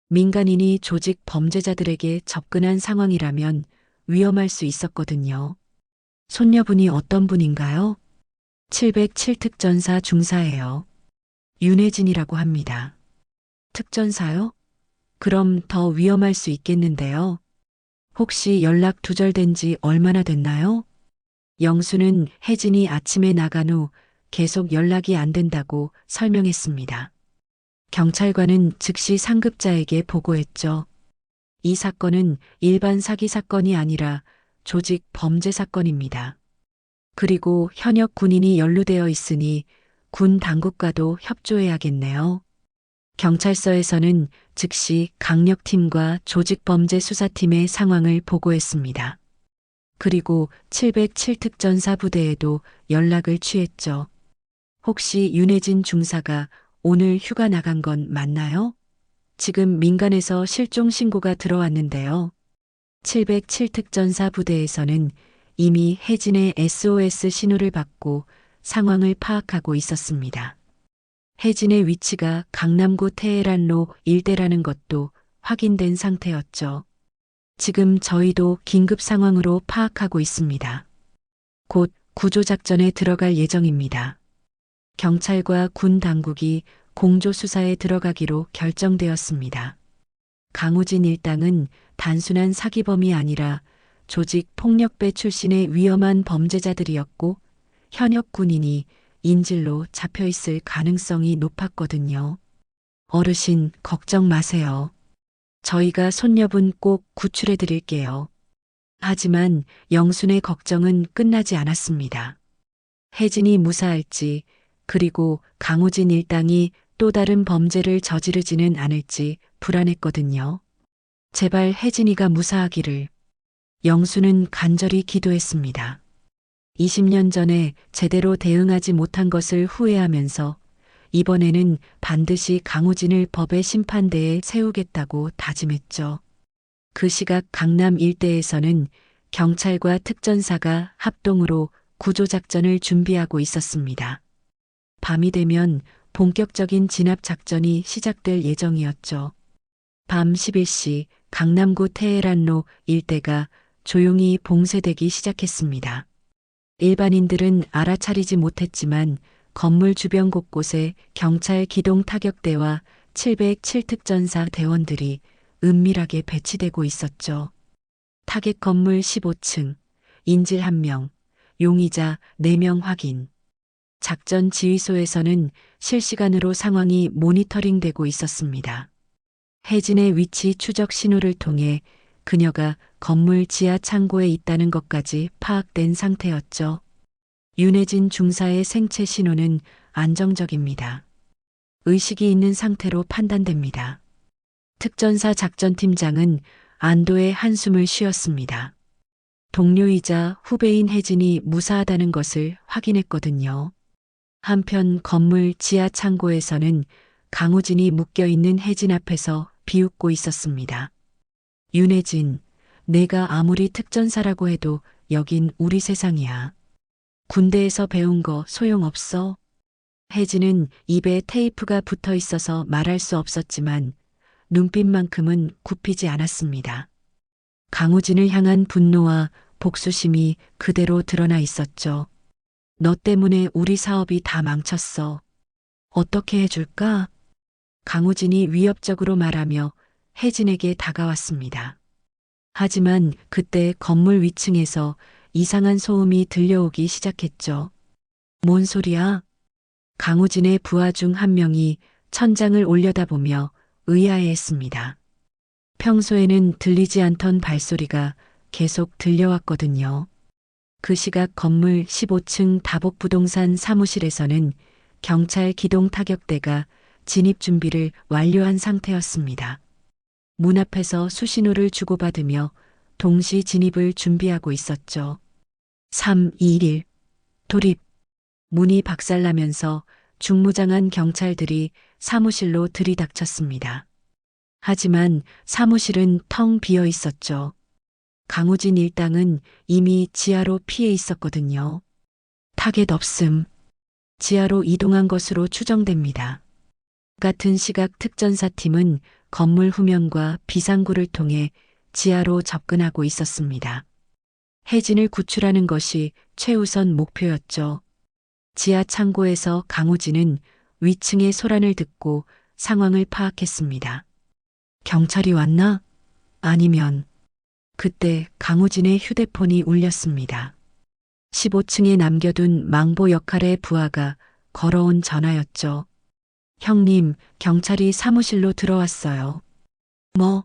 민간인이 조직 범죄자들에게 접근한 상황이라면 위험할 수 있었거든요. 손녀분이 어떤 분인가요? 707특전사 중사예요. 윤혜진이라고 합니다. 특전사요? 그럼 더 위험할 수 있겠는데요. 혹시 연락 두절된 지 얼마나 됐나요? 영수는 혜진이 아침에 나간 후 계속 연락이 안 된다고 설명했습니다. 경찰관은 즉시 상급자에게 보고했죠. 이 사건은 일반 사기 사건이 아니라 조직 범죄 사건입니다. 그리고 현역 군인이 연루되어 있으니 군 당국과도 협조해야겠네요. 경찰서에서는 즉시 강력팀과 조직범죄 수사팀의 상황을 보고했습니다. 그리고 707특전사 부대에도 연락을 취했죠. 혹시 윤혜진 중사가 오늘 휴가 나간 건 맞나요? 지금 민간에서 실종 신고가 들어왔는데요. 707 특전사 부대에서는 이미 혜진의 SOS 신호를 받고 상황을 파악하고 있었습니다. 혜진의 위치가 강남구 테헤란로 일대라는 것도 확인된 상태였죠. 지금 저희도 긴급 상황으로 파악하고 있습니다. 곧 구조작전에 들어갈 예정입니다. 경찰과 군 당국이 공조 수사에 들어가기로 결정되었습니다. 강우진 일당은 단순한 사기범이 아니라 조직 폭력배 출신의 위험한 범죄자들이었고 현역 군인이 인질로 잡혀 있을 가능성이 높았거든요. 어르신, 걱정 마세요. 저희가 손녀분 꼭 구출해 드릴게요. 하지만 영순의 걱정은 끝나지 않았습니다. 혜진이 무사할지, 그리고 강우진 일당이 또 다른 범죄를 저지르지는 않을지 불안했거든요. 제발 혜진이가 무사하기를. 영수는 간절히 기도했습니다. 20년 전에 제대로 대응하지 못한 것을 후회하면서 이번에는 반드시 강우진을 법의 심판대에 세우겠다고 다짐했죠. 그 시각 강남 일대에서는 경찰과 특전사가 합동으로 구조작전을 준비하고 있었습니다. 밤이 되면 본격적인 진압작전이 시작될 예정이었죠. 밤 11시 강남구 테헤란로 일대가 조용히 봉쇄되기 시작했습니다. 일반인들은 알아차리지 못했지만 건물 주변 곳곳에 경찰 기동 타격대와 707 특전사 대원들이 은밀하게 배치되고 있었죠. 타겟 건물 15층, 인질 1명, 용의자 4명 확인. 작전 지휘소에서는 실시간으로 상황이 모니터링되고 있었습니다. 혜진의 위치 추적 신호를 통해 그녀가 건물 지하 창고에 있다는 것까지 파악된 상태였죠. 윤혜진 중사의 생체 신호는 안정적입니다. 의식이 있는 상태로 판단됩니다. 특전사 작전팀장은 안도의 한숨을 쉬었습니다. 동료이자 후배인 혜진이 무사하다는 것을 확인했거든요. 한편 건물 지하 창고에서는 강우진이 묶여있는 혜진 앞에서 비웃고 있었습니다. 윤혜진, 내가 아무리 특전사라고 해도 여긴 우리 세상이야. 군대에서 배운 거 소용없어. 혜진은 입에 테이프가 붙어 있어서 말할 수 없었지만 눈빛만큼은 굽히지 않았습니다. 강우진을 향한 분노와 복수심이 그대로 드러나 있었죠. 너 때문에 우리 사업이 다 망쳤어. 어떻게 해줄까? 강우진이 위협적으로 말하며 혜진에게 다가왔습니다. 하지만 그때 건물 위층에서 이상한 소음이 들려오기 시작했죠. 뭔 소리야? 강우진의 부하 중 한 명이 천장을 올려다보며 의아해했습니다. 평소에는 들리지 않던 발소리가 계속 들려왔거든요. 그 시각 건물 15층 다복부동산 사무실에서는 경찰 기동 타격대가 진입 준비를 완료한 상태였습니다. 문 앞에서 수신호를 주고받으며 동시 진입을 준비하고 있었죠. 3, 2, 1. 돌입. 문이 박살나면서 중무장한 경찰들이 사무실로 들이닥쳤습니다. 하지만 사무실은 텅 비어 있었죠. 강우진 일당은 이미 지하로 피해 있었거든요. 타겟 없음. 지하로 이동한 것으로 추정됩니다. 같은 시각 특전사팀은 건물 후면과 비상구를 통해 지하로 접근하고 있었습니다. 혜진을 구출하는 것이 최우선 목표였죠. 지하 창고에서 강우진은 위층의 소란을 듣고 상황을 파악했습니다. 경찰이 왔나? 아니면 그때 강우진의 휴대폰이 울렸습니다. 15층에 남겨둔 망보 역할의 부하가 걸어온 전화였죠. 형님, 경찰이 사무실로 들어왔어요. 뭐?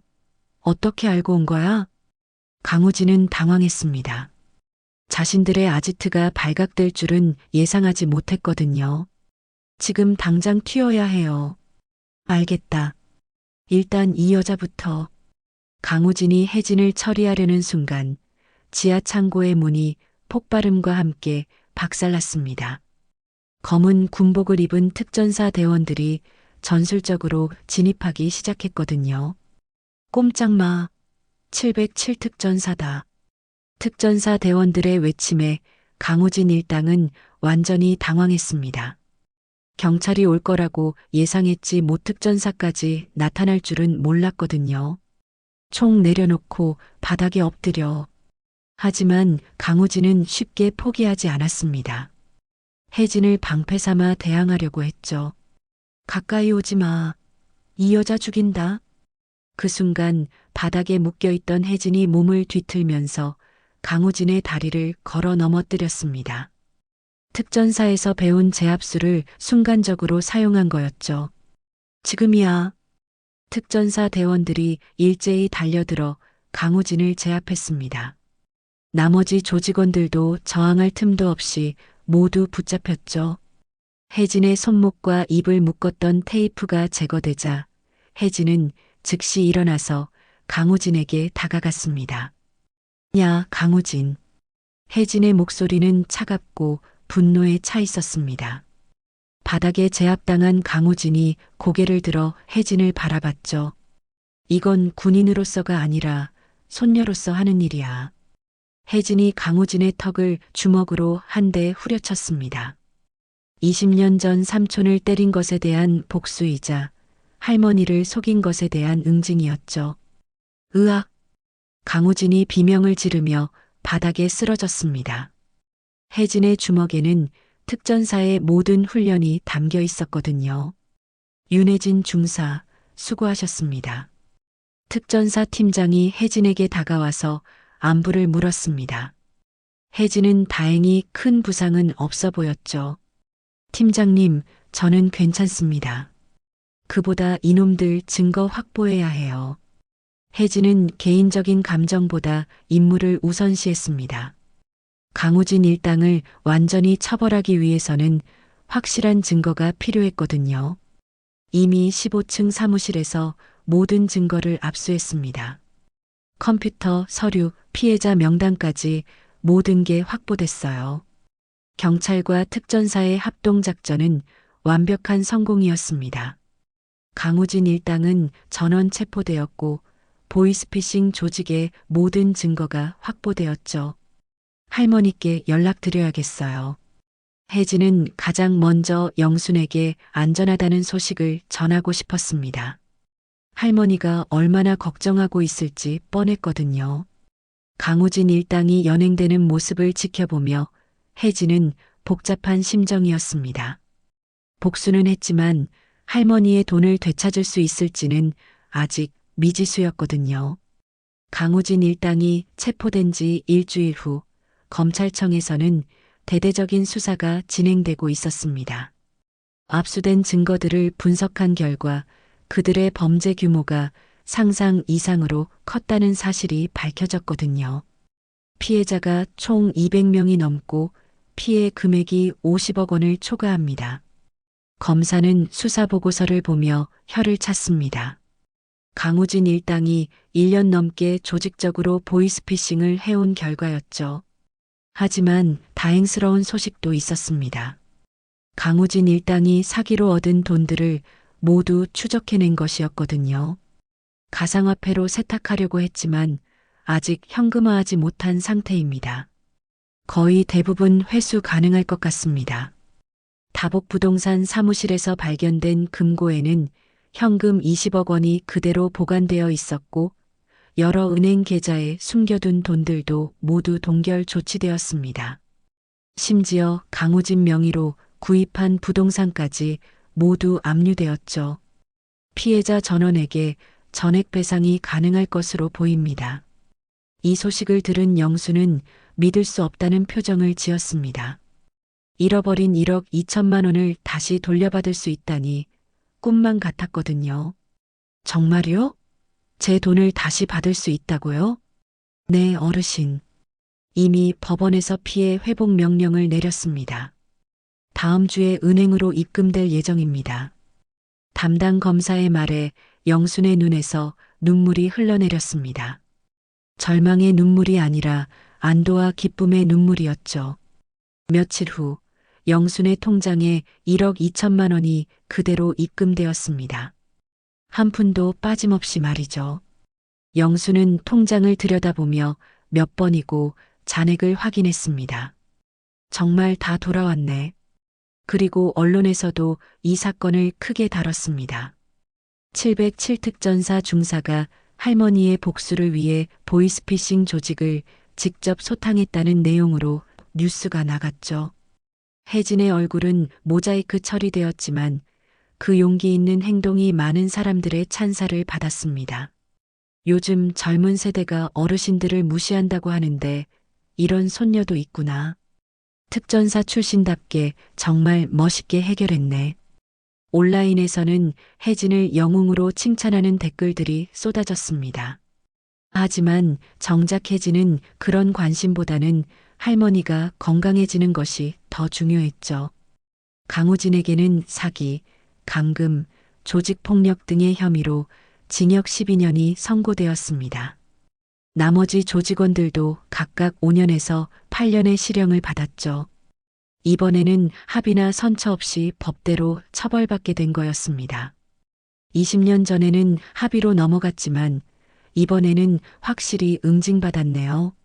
어떻게 알고 온 거야? 강우진은 당황했습니다. 자신들의 아지트가 발각될 줄은 예상하지 못했거든요. 지금 당장 튀어야 해요. 알겠다. 일단 이 여자부터. 강우진이 혜진을 처리하려는 순간 지하 창고의 문이 폭발음과 함께 박살났습니다. 검은 군복을 입은 특전사 대원들이 전술적으로 진입하기 시작했거든요. 꼼짝마, 707 특전사다. 특전사 대원들의 외침에 강우진 일당은 완전히 당황했습니다. 경찰이 올 거라고 예상했지 모 특전사까지 나타날 줄은 몰랐거든요. 총 내려놓고 바닥에 엎드려. 하지만 강우진은 쉽게 포기하지 않았습니다. 혜진을 방패 삼아 대항하려고 했죠. 가까이 오지 마. 이 여자 죽인다. 그 순간 바닥에 묶여있던 혜진이 몸을 뒤틀면서 강우진의 다리를 걸어 넘어뜨렸습니다. 특전사에서 배운 제압수를 순간적으로 사용한 거였죠. 지금이야. 특전사 대원들이 일제히 달려들어 강우진을 제압했습니다. 나머지 조직원들도 저항할 틈도 없이 모두 붙잡혔죠. 혜진의 손목과 입을 묶었던 테이프가 제거되자 혜진은 즉시 일어나서 강우진에게 다가갔습니다. 야, 강우진. 혜진의 목소리는 차갑고 분노에 차 있었습니다. 바닥에 제압당한 강우진이 고개를 들어 혜진을 바라봤죠. 이건 군인으로서가 아니라 손녀로서 하는 일이야. 혜진이 강우진의 턱을 주먹으로 한 대 후려쳤습니다. 20년 전 삼촌을 때린 것에 대한 복수이자 할머니를 속인 것에 대한 응징이었죠. 으악! 강우진이 비명을 지르며 바닥에 쓰러졌습니다. 혜진의 주먹에는 특전사의 모든 훈련이 담겨 있었거든요. 윤혜진 중사, 수고하셨습니다. 특전사 팀장이 혜진에게 다가와서 안부를 물었습니다. 혜진은 다행히 큰 부상은 없어 보였죠. 팀장님, 저는 괜찮습니다. 그보다 이놈들 증거 확보해야 해요. 혜진은 개인적인 감정보다 임무를 우선시했습니다. 강우진 일당을 완전히 처벌하기 위해서는 확실한 증거가 필요했거든요. 이미 15층 사무실에서 모든 증거를 압수했습니다. 컴퓨터, 서류, 피해자 명단까지 모든 게 확보됐어요. 경찰과 특전사의 합동작전은 완벽한 성공이었습니다. 강우진 일당은 전원 체포되었고 보이스피싱 조직의 모든 증거가 확보되었죠. 할머니께 연락드려야겠어요. 혜진은 가장 먼저 영순에게 안전하다는 소식을 전하고 싶었습니다. 할머니가 얼마나 걱정하고 있을지 뻔했거든요. 강우진 일당이 연행되는 모습을 지켜보며 혜진은 복잡한 심정이었습니다. 복수는 했지만 할머니의 돈을 되찾을 수 있을지는 아직 미지수였거든요. 강우진 일당이 체포된 지 일주일 후 검찰청에서는 대대적인 수사가 진행되고 있었습니다. 압수된 증거들을 분석한 결과 그들의 범죄 규모가 상상 이상으로 컸다는 사실이 밝혀졌거든요. 피해자가 총 200명이 넘고 피해 금액이 50억 원을 초과합니다. 검사는 수사 보고서를 보며 혀를 찼습니다. 강우진 일당이 1년 넘게 조직적으로 보이스피싱을 해온 결과였죠. 하지만 다행스러운 소식도 있었습니다. 강우진 일당이 사기로 얻은 돈들을 모두 추적해낸 것이었거든요. 가상화폐로 세탁하려고 했지만 아직 현금화하지 못한 상태입니다. 거의 대부분 회수 가능할 것 같습니다. 다복부동산 사무실에서 발견된 금고에는 현금 20억 원이 그대로 보관되어 있었고 여러 은행 계좌에 숨겨둔 돈들도 모두 동결 조치되었습니다. 심지어 강우진 명의로 구입한 부동산까지 모두 압류되었죠. 피해자 전원에게 전액 배상이 가능할 것으로 보입니다. 이 소식을 들은 영수는 믿을 수 없다는 표정을 지었습니다. 잃어버린 1억 2천만 원을 다시 돌려받을 수 있다니 꿈만 같았거든요. 정말요? 제 돈을 다시 받을 수 있다고요? 네, 어르신. 이미 법원에서 피해 회복 명령을 내렸습니다. 다음 주에 은행으로 입금될 예정입니다. 담당 검사의 말에 영순의 눈에서 눈물이 흘러내렸습니다. 절망의 눈물이 아니라 안도와 기쁨의 눈물이었죠. 며칠 후 영순의 통장에 1억 2천만 원이 그대로 입금되었습니다. 한 푼도 빠짐없이 말이죠. 영수는 통장을 들여다보며 몇 번이고 잔액을 확인했습니다. 정말 다 돌아왔네. 그리고 언론에서도 이 사건을 크게 다뤘습니다. 707특전사 중사가 할머니의 복수를 위해 보이스피싱 조직을 직접 소탕했다는 내용으로 뉴스가 나갔죠. 혜진의 얼굴은 모자이크 처리되었지만 그 용기 있는 행동이 많은 사람들의 찬사를 받았습니다. 요즘 젊은 세대가 어르신들을 무시한다고 하는데 이런 손녀도 있구나. 특전사 출신답게 정말 멋있게 해결했네. 온라인에서는 혜진을 영웅으로 칭찬하는 댓글들이 쏟아졌습니다. 하지만 정작 혜진은 그런 관심보다는 할머니가 건강해지는 것이 더 중요했죠. 강우진에게는 사기, 감금, 조직폭력 등의 혐의로 징역 12년이 선고되었습니다. 나머지 조직원들도 각각 5년에서 8년의 실형을 받았죠. 이번에는 합의나 선처 없이 법대로 처벌받게 된 거였습니다. 20년 전에는 합의로 넘어갔지만 이번에는 확실히 응징받았네요.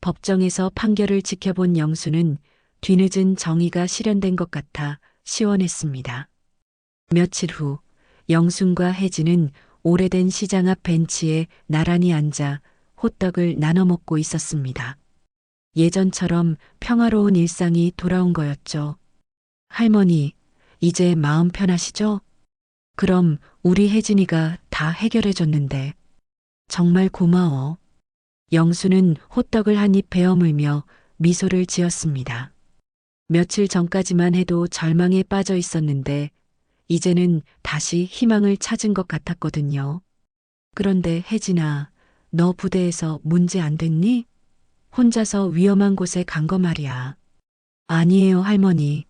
법정에서 판결을 지켜본 영수는 뒤늦은 정의가 실현된 것 같아 시원했습니다. 며칠 후 영순과 혜진은 오래된 시장 앞 벤치에 나란히 앉아 호떡을 나눠 먹고 있었습니다. 예전처럼 평화로운 일상이 돌아온 거였죠. 할머니, 이제 마음 편하시죠? 그럼 우리 혜진이가 다 해결해 줬는데. 정말 고마워. 영수는 호떡을 한 입 베어 물며 미소를 지었습니다. 며칠 전까지만 해도 절망에 빠져 있었는데 이제는 다시 희망을 찾은 것 같았거든요. 그런데 혜진아, 너 부대에서 문제 안 됐니? 혼자서 위험한 곳에 간 거 말이야. 아니에요, 할머니.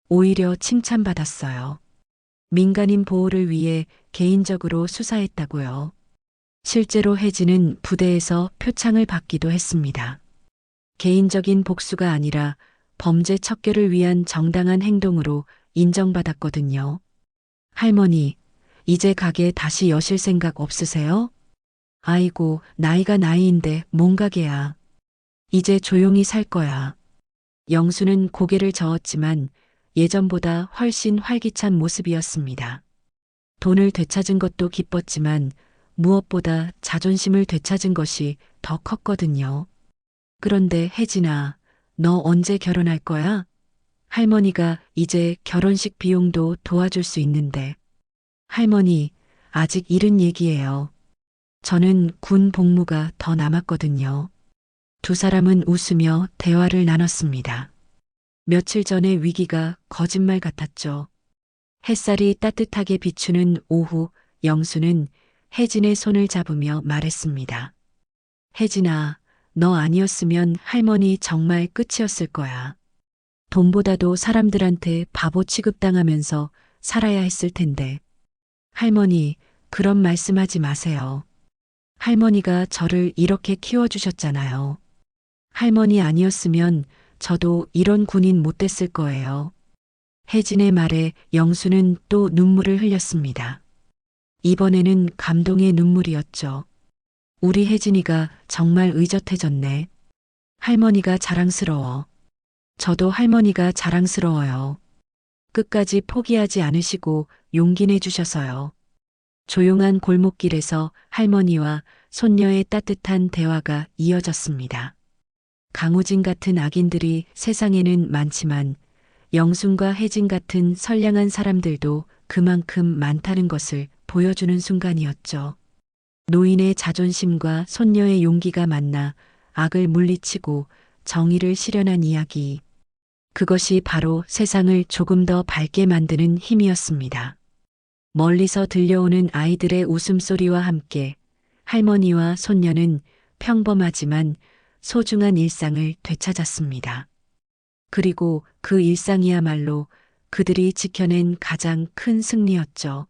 오히려 칭찬받았어요. 민간인 보호를 위해 개인적으로 수사했다고요. 실제로 혜진은 부대에서 표창을 받기도 했습니다. 개인적인 복수가 아니라 범죄 척결을 위한 정당한 행동으로 인정받았거든요. 할머니, 이제 가게 다시 여실 생각 없으세요? 아이고, 나이가 나이인데 뭔 가게야. 이제 조용히 살 거야. 영수는 고개를 저었지만 예전보다 훨씬 활기찬 모습이었습니다. 돈을 되찾은 것도 기뻤지만 무엇보다 자존심을 되찾은 것이 더 컸거든요. 그런데 혜진아, 너 언제 결혼할 거야? 할머니가 이제 결혼식 비용도 도와줄 수 있는데. 할머니, 아직 이른 얘기예요. 저는 군 복무가 더 남았거든요. 두 사람은 웃으며 대화를 나눴습니다. 며칠 전의 위기가 거짓말 같았죠. 햇살이 따뜻하게 비추는 오후, 영수는 혜진의 손을 잡으며 말했습니다. 혜진아, 너 아니었으면 할머니 정말 끝이었을 거야. 돈보다도 사람들한테 바보 취급당하면서 살아야 했을 텐데. 할머니, 그런 말씀하지 마세요. 할머니가 저를 이렇게 키워주셨잖아요. 할머니 아니었으면 저도 이런 군인 못 됐을 거예요. 혜진의 말에 영수는 또 눈물을 흘렸습니다. 이번에는 감동의 눈물이었죠. 우리 혜진이가 정말 의젓해졌네. 할머니가 자랑스러워. 저도 할머니가 자랑스러워요. 끝까지 포기하지 않으시고 용기 내주셔서요. 조용한 골목길에서 할머니와 손녀의 따뜻한 대화가 이어졌습니다. 강우진 같은 악인들이 세상에는 많지만 영순과 혜진 같은 선량한 사람들도 그만큼 많다는 것을 보여주는 순간이었죠. 노인의 자존심과 손녀의 용기가 만나 악을 물리치고 정의를 실현한 이야기. 그것이 바로 세상을 조금 더 밝게 만드는 힘이었습니다. 멀리서 들려오는 아이들의 웃음소리와 함께 할머니와 손녀는 평범하지만 소중한 일상을 되찾았습니다. 그리고 그 일상이야말로 그들이 지켜낸 가장 큰 승리였죠.